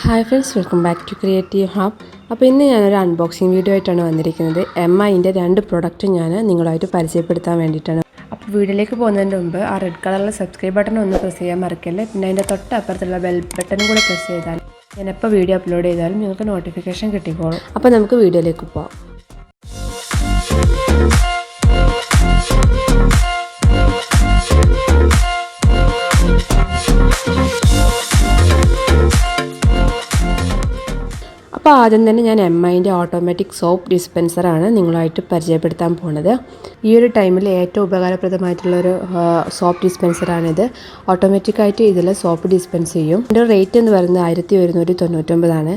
Hi friends, welcome back to creative hub. അപ്പോൾ ഇന്ന് ഞാനൊരു അൺബോക്സിങ് വീഡിയോ ആയിട്ടാണ് വന്നിരിക്കുന്നത്. MIൻ്റെ 2 പ്രൊഡക്റ്റ് ഞാൻ നിങ്ങളായിട്ട് പരിചയപ്പെടുത്താൻ വേണ്ടിയിട്ടാണ്. അപ്പോൾ വീഡിയോയിലേക്ക് പോകുന്നതിന് മുമ്പ് ആ റെഡ് കളറിലെ സബ്സ്ക്രൈബ് ബട്ടൺ ഒന്ന് പ്രസ് ചെയ്യാൻ മറക്കല്ലേ. പിന്നെ അതിൻ്റെ തൊട്ടപ്പുറത്തുള്ള ബെൽ ബട്ടണും കൂടെ പ്രസ് ചെയ്താൽ ഞാൻ എപ്പോൾ വീഡിയോ അപ്ലോഡ് ചെയ്താലും നിങ്ങൾക്ക് നോട്ടിഫിക്കേഷൻ കിട്ടിക്കോളും. അപ്പോൾ നമുക്ക് വീഡിയോയിലേക്ക് പോകാം. അപ്പോൾ ആദ്യം തന്നെ ഞാൻ MIൻ്റെ ഓട്ടോമാറ്റിക് സോപ്പ് ഡിസ്പെൻസറാണ് നിങ്ങളായിട്ട് പരിചയപ്പെടുത്താൻ പോകുന്നത്. ഈ ഒരു ടൈമിൽ ഏറ്റവും ഉപകാരപ്രദമായിട്ടുള്ളൊരു സോപ്പ് ഡിസ്പെൻസറാണിത്. ഓട്ടോമാറ്റിക്കായിട്ട് ഇതിൽ സോപ്പ് ഡിസ്പെൻസ് ചെയ്യും. ഇതിൻ്റെ റേറ്റ് എന്ന് പറയുന്നത് 1199.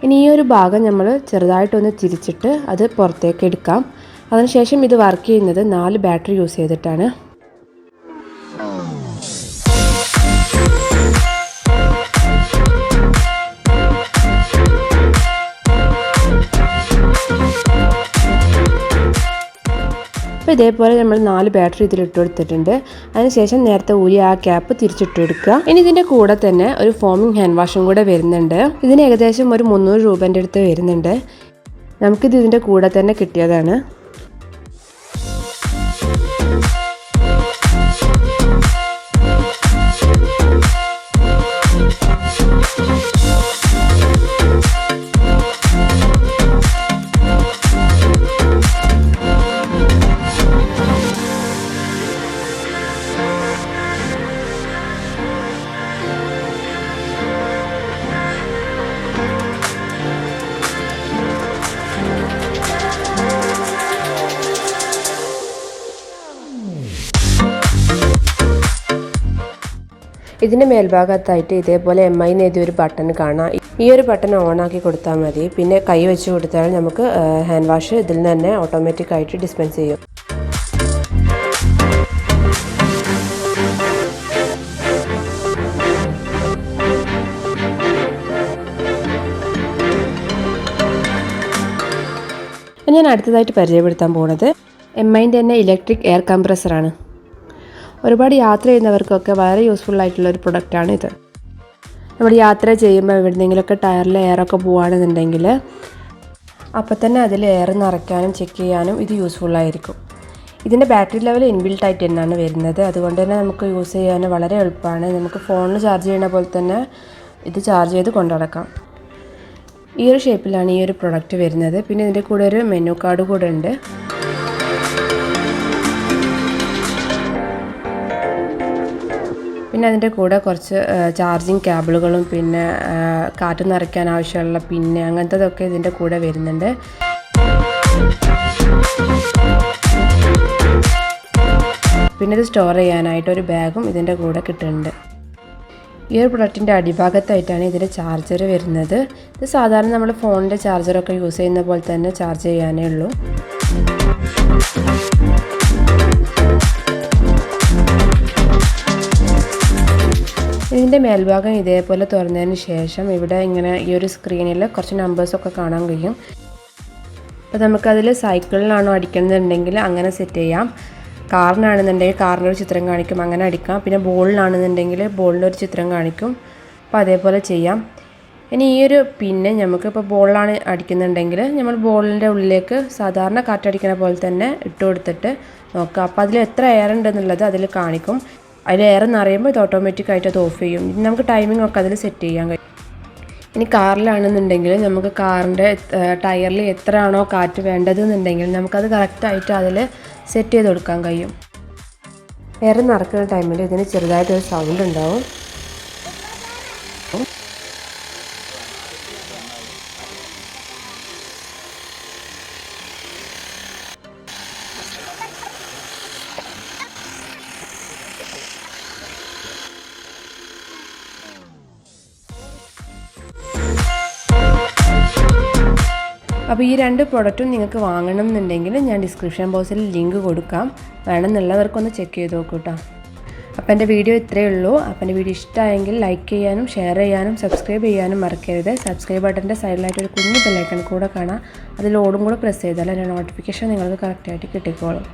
ഇനി ഈ ഒരു ഭാഗം നമ്മൾ ചെറുതായിട്ടൊന്ന് തിരിച്ചിട്ട് അത് പുറത്തേക്ക് എടുക്കാം. അതിനുശേഷം ഇത് വർക്ക് ചെയ്യുന്നത് 4 ബാറ്ററി യൂസ് ചെയ്തിട്ടാണ്. അപ്പോൾ ഇതേപോലെ നമ്മൾ 4 ബാറ്ററി ഇതിലിട്ട് കൊടുത്തിട്ടുണ്ട്. അതിനുശേഷം നേരത്തെ ഊരി ആ ക്യാപ്പ് തിരിച്ചിട്ട് എടുക്കുക. ഇനി ഇതിൻ്റെ കൂടെ തന്നെ ഒരു ഫോമിംഗ് ഹാൻഡ് വാഷും കൂടെ വരുന്നുണ്ട്. ഇതിന് ഏകദേശം ഒരു 300 രൂപേൻ്റെ അടുത്ത് വരുന്നുണ്ട്. നമുക്കിത് ഇതിൻ്റെ കൂടെ തന്നെ കിട്ടിയതാണ്. ഇതിൻ്റെ മേൽഭാഗത്തായിട്ട് ഇതേപോലെ MI എന്ന് എഴുതിയ ഒരു ബട്ടൺ കാണാം. ഈ ഒരു ബട്ടൺ ഓൺ ആക്കി കൊടുത്താൽ മതി. പിന്നെ കൈ വെച്ച് കൊടുത്താൽ നമുക്ക് ഹാൻഡ് വാഷ് ഇതിൽ നിന്ന് തന്നെ ഓട്ടോമാറ്റിക്കായിട്ട് ഡിസ്പെൻസ് ചെയ്യും. ഞാൻ അടുത്തതായിട്ട് പരിചയപ്പെടുത്താൻ പോകുന്നത് MIൻ്റെ തന്നെ ഇലക്ട്രിക് എയർ കംപ്രസറാണ്. ഒരുപാട് യാത്ര ചെയ്യുന്നവർക്കൊക്കെ വളരെ യൂസ്ഫുൾ ആയിട്ടുള്ളൊരു പ്രൊഡക്റ്റാണ് ഇത്. നമ്മൾ യാത്ര ചെയ്യുമ്പോൾ എവിടെയെങ്കിലുമൊക്കെ ടയറിൽ എയറൊക്കെ പോവുകയാണെന്നുണ്ടെങ്കിൽ അപ്പോൾ തന്നെ അതിൽ എയർ നിറയ്ക്കാനും ചെക്ക് ചെയ്യാനും ഇത് യൂസ്ഫുള്ളായിരിക്കും. ഇതിൻ്റെ ബാറ്ററി ലെവൽ ഇൻബിൽട്ട് ആയിട്ട് തന്നെയാണ് വരുന്നത്. അതുകൊണ്ട് തന്നെ നമുക്ക് യൂസ് ചെയ്യാൻ വളരെ എളുപ്പമാണ്. നമുക്ക് ഫോണിൽ ചാർജ് ചെയ്യുന്ന പോലെ തന്നെ ഇത് ചാർജ് ചെയ്ത് കൊണ്ടുനടക്കാം. ഈ ഒരു ഷേപ്പിലാണ് ഈ ഒരു പ്രൊഡക്റ്റ് വരുന്നത്. പിന്നെ ഇതിൻ്റെ കൂടെ ഒരു മെനു കാർഡ് കൂടെ ഉണ്ട്. പിന്നെ അതിൻ്റെ കൂടെ കുറച്ച് ചാർജിങ് കേബിളുകളും പിന്നെ കാറ്റ് നിറയ്ക്കാൻ ആവശ്യമുള്ള പിന്നെ അങ്ങനത്തതൊക്കെ ഇതിൻ്റെ കൂടെ വരുന്നുണ്ട്. പിന്നെ ഇത് സ്റ്റോർ ചെയ്യാനായിട്ട് ഒരു ബാഗും ഇതിൻ്റെ കൂടെ കിട്ടുന്നുണ്ട്. ഈ ഒരു പ്രൊഡക്റ്റിൻ്റെ അടിഭാഗത്തായിട്ടാണ് ഇതിൻ്റെ ചാർജർ വരുന്നത്. ഇത് സാധാരണ നമ്മൾ ഫോണിൻ്റെ ചാർജറൊക്കെ യൂസ് ചെയ്യുന്ന പോലെ തന്നെ ചാർജ് ചെയ്യാനേ ഉള്ളൂ. ഇതിൻ്റെ മേൽഭാഗം ഇതേപോലെ തുറന്നതിന് ശേഷം ഇവിടെ ഇങ്ങനെ ഈ ഒരു സ്ക്രീനിൽ കുറച്ച് നമ്പേഴ്സൊക്കെ കാണാൻ കഴിയും. അപ്പോൾ നമുക്കതിൽ സൈക്കിളിനാണോ അടിക്കണമെന്നുണ്ടെങ്കിൽ അങ്ങനെ സെറ്റ് ചെയ്യാം. കാറിനാണെന്നുണ്ടെങ്കിൽ കാറിൻ്റെ ഒരു ചിത്രം കാണിക്കും, അങ്ങനെ അടിക്കാം. പിന്നെ ബോളിനാണെന്നുണ്ടെങ്കിൽ ബോളിൻ്റെ ഒരു ചിത്രം കാണിക്കും. അപ്പോൾ അതേപോലെ ചെയ്യാം. ഇനി ഈ ഒരു പിന്നെ നമുക്ക് ഇപ്പോൾ ബോളിലാണ് അടിക്കുന്നുണ്ടെങ്കിൽ നമ്മൾ ബോളിൻ്റെ ഉള്ളിലേക്ക് സാധാരണ കാറ്റടിക്കുന്ന പോലെ തന്നെ ഇട്ട് കൊടുത്തിട്ട് നോക്കുക. അപ്പോൾ അതിൽ എത്ര എയർ ഉണ്ടെന്നുള്ളത് അതിൽ കാണിക്കും. അതിൽ എയർ നിറയുമ്പോൾ ഇത് ഓട്ടോമാറ്റിക്കായിട്ട് അത് ഓഫ് ചെയ്യും. നമുക്ക് ടൈമിംഗ് ഒക്കെ അതിൽ സെറ്റ് ചെയ്യാൻ കഴിയും. ഇനി കാറിലാണെന്നുണ്ടെങ്കിൽ നമുക്ക് കാറിൻ്റെ ടയറിൽ എത്രയാണോ കാറ്റ് വേണ്ടതെന്നുണ്ടെങ്കിൽ നമുക്കത് കറക്റ്റായിട്ട് അതിൽ സെറ്റ് ചെയ്ത് കൊടുക്കാൻ കഴിയും. എയർ നിറക്കുന്ന ടൈമിൽ ഇതിന് ചെറുതായിട്ടൊരു സൗണ്ട് ഉണ്ടാവും. അപ്പോൾ ഈ രണ്ട് പ്രൊഡക്റ്റും നിങ്ങൾക്ക് വാങ്ങണം എന്നുണ്ടെങ്കിൽ ഞാൻ ഡിസ്ക്രിപ്ഷൻ ബോക്സിൽ ലിങ്ക് കൊടുക്കാം. വേണമെന്നുള്ളവർക്കൊന്ന് ചെക്ക് ചെയ്ത് നോക്കൂ കേട്ടോ. അപ്പോൾ എൻ്റെ വീഡിയോ ഇത്രയേ ഉള്ളൂ. അപ്പോൾ എൻ്റെ വീഡിയോ ഇഷ്ടമായെങ്കിൽ ലൈക്ക് ചെയ്യാനും ഷെയർ ചെയ്യാനും സബ്സ്ക്രൈബ് ചെയ്യാനും മറക്കരുത്. സബ്സ്ക്രൈബ് ബട്ടൻ്റെ സൈഡിലായിട്ട് ഒരു കുഞ്ഞു ബെല്ലൈക്കൺ കൂടെ കാണാം. അതിൽ ഓടും കൂടെ പ്രസ് ചെയ്താൽ എൻ്റെ നോട്ടിഫിക്കേഷൻ നിങ്ങൾക്ക് കറക്റ്റായിട്ട് കിട്ടിക്കോളും.